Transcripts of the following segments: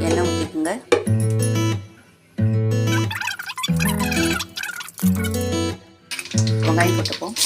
எண்ணெய் ஊற்றிக்குங்க. வெங்காயம் போட்டுப்போம்.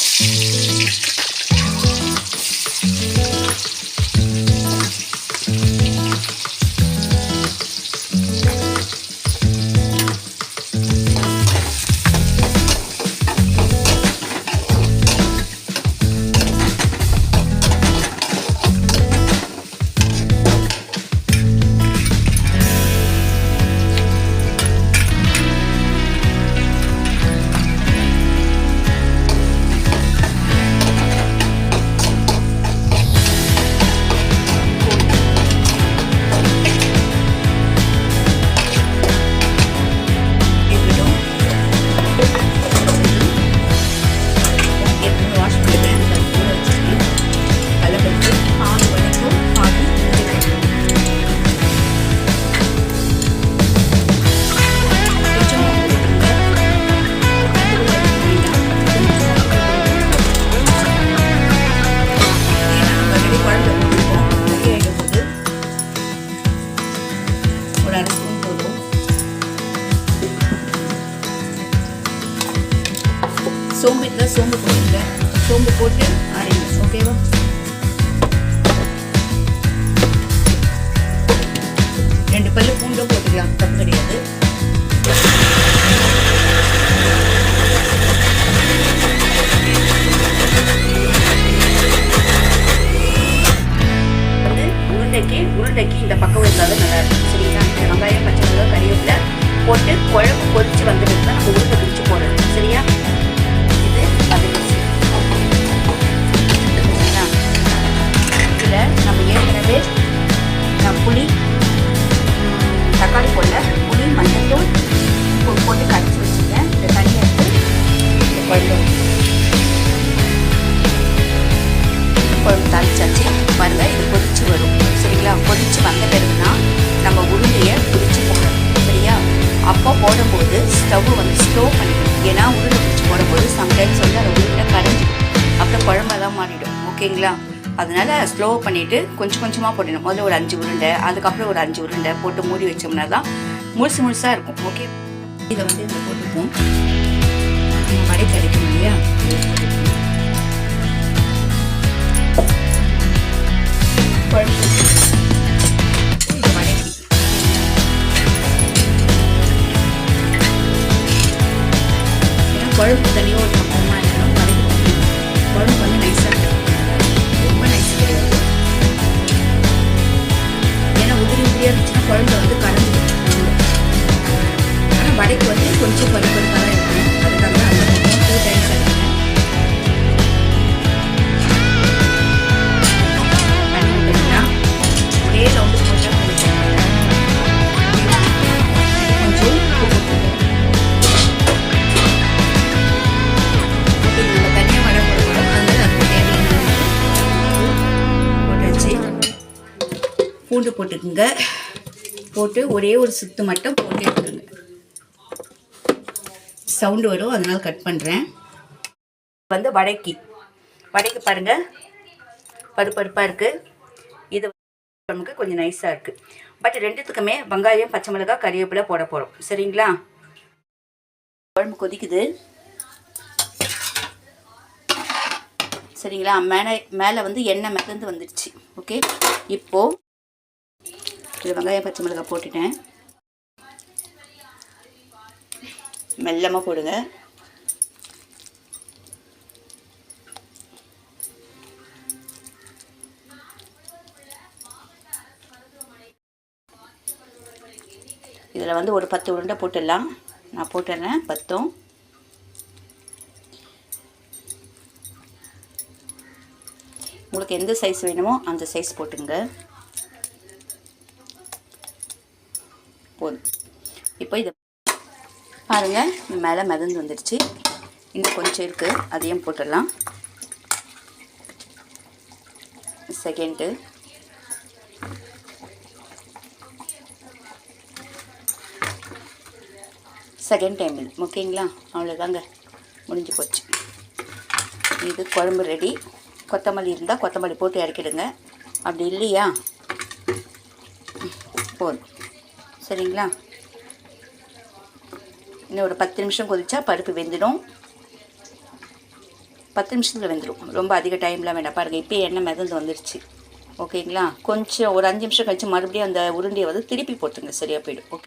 சோம்பு இருந்தால் சோம்பு போடுங்க. சோம்பு போட்டு அரைங்க. ஓகேவா? ரெண்டு பல்லு பூண்டும் போட்டுக்கலாம், தப்பு கிடையாது. உருண்டைக்கு இந்த பக்கம் இருந்தால் தான் நல்லா இருக்கும். சரிங்களா? வெங்காயம், பச்சை மிளகாய், கறிவேப்பிலை போட்டு குழம்பு கொதிச்சு வந்துட்டு தான் நம்ம உருண்டை பிரித்து போடணும். சரியா? இதில் நம்ம ஏற்கனவே புளி, தக்காளி போடல, புளி, மஞ்சள்தூள் போட்டு கரைச்சி வச்சுருக்கேன். இந்த தனியாக எடுத்து குழம்பு தாளிச்சாச்சு. பாருங்கள், இது கொதிச்சு வரும். சரிங்களா? கொதிச்சு வந்த பிறகுனா நம்ம உருண்டையை பிடிச்சி போடணும். சரியா? அப்போ போடும்போது ஸ்டவ் வந்து ஸ்லோ பண்ணிக்கணும். ஏன்னா உருண்டை பிடிச்சி போடும்போது சம்டைம்ஸ் வந்து அதை உருண்டை கரைஞ்சிடும், அப்புறம் குழம்பெல்லாம் மாறிடும். ஓகேங்களா? அதனால் ஸ்லோ பண்ணிவிட்டு கொஞ்சம் கொஞ்சமாக போடணும். முதல்ல ஒரு 5 உருண்டை, அதுக்கப்புறம் ஒரு 5 உருண்டை போட்டு மூடி வச்சோம்னா தான் முழுசாக இருக்கும். ஓகே, இதை வந்து இதில் போட்டுப்போம். வடை கிடைக்கும் இல்லையா? குழம்பு இந்த வடைக்கு ஏன்னா குழம்பு தனியாக ஒரு பக்கமாக இருக்கணும். வடைக்கு குழம்பு வந்து நைஸாக இருக்கும். ரொம்ப நைஸ் கிடையாது. ஏன்னா உதிரியாக இருந்துச்சுன்னா குழம்பு வந்து கலந்துடும். ஆனால் வடைக்கு வந்து கொஞ்சம் பருப்பருப்பாக தான் இருக்கணும். அதுக்காக தான் அந்த பக்கம் 2 டைம்ஸ் ஆகிடுங்க. ஒரே ரவுண்டு போட்டால் கொஞ்சம் உப்பு போட்டுருக்கோம். நம்ம தனியாக வடை போடுறோம். அதனால் அதுக்கு தேவையான போட்டாச்சு. பூண்டு போட்டுக்குங்க. போட்டு ஒரே ஒரு சுத்து மட்டும் போட்டு எடுத்துருங்க. சவுண்டு வரும், அதனால் கட் பண்ணுறேன். வந்து வடைக்கு பாருங்கள், பருப்பருப்பாக இருக்குது. இது நமக்கு கொஞ்சம் நைஸாக இருக்குது. பட் ரெண்டுத்துக்குமே வெங்காயம், பச்சை மிளகாய், கறிவேப்பிலை போட போகிறோம். சரிங்களா? குழம்பு கொதிக்குது. சரிங்களா? மேலே வந்து எண்ணெய் மிதந்து வந்துடுச்சு. ஓகே, இப்போது இது வெங்காயம், பச்சை மிளகாய் போட்டுட்டேன். மெல்லமாக போடுங்க. இதில் வந்து ஒரு 10 உருண்டை போட்டுடலாம். நான் போட்டுடுறேன் 10. உங்களுக்கு எந்த சைஸ் வேணுமோ அந்த சைஸ் போட்டுங்க. போதும். இப்போ இது பாருங்கள், மேலே மிதந்து வந்துடுச்சு. இன்னும் கொஞ்சம் இருக்குது, அதையும் போட்டுடலாம். செகண்டு, செகண்ட் டைம் இது. ஓகேங்களா? அவ்வளோதாங்க, முடிஞ்சு போச்சு. இது குழம்பு ரெடி. கொத்தமல்லி இருந்தால் கொத்தமல்லி போட்டு இறக்கிடுங்க. அப்படி இல்லையா போதும். சரிங்களா. இன்னும் ஒரு 10 நிமிஷம் கொதிச்சா பருப்பு வெந்துடும். 10 நிமிஷத்தில் வெந்துடும், ரொம்ப அதிக டைம்லாம் வேண்டாம். பாருங்கள் இப்போ எண்ணெய் மிதந்து வந்துடுச்சு. ஓகேங்களா. கொஞ்சம் ஒரு 5 நிமிஷம் கழிச்சு மறுபடியும் அந்த உருண்டையை வந்து திருப்பி போட்டுங்க, சரியாக போயிடும். ஓகே.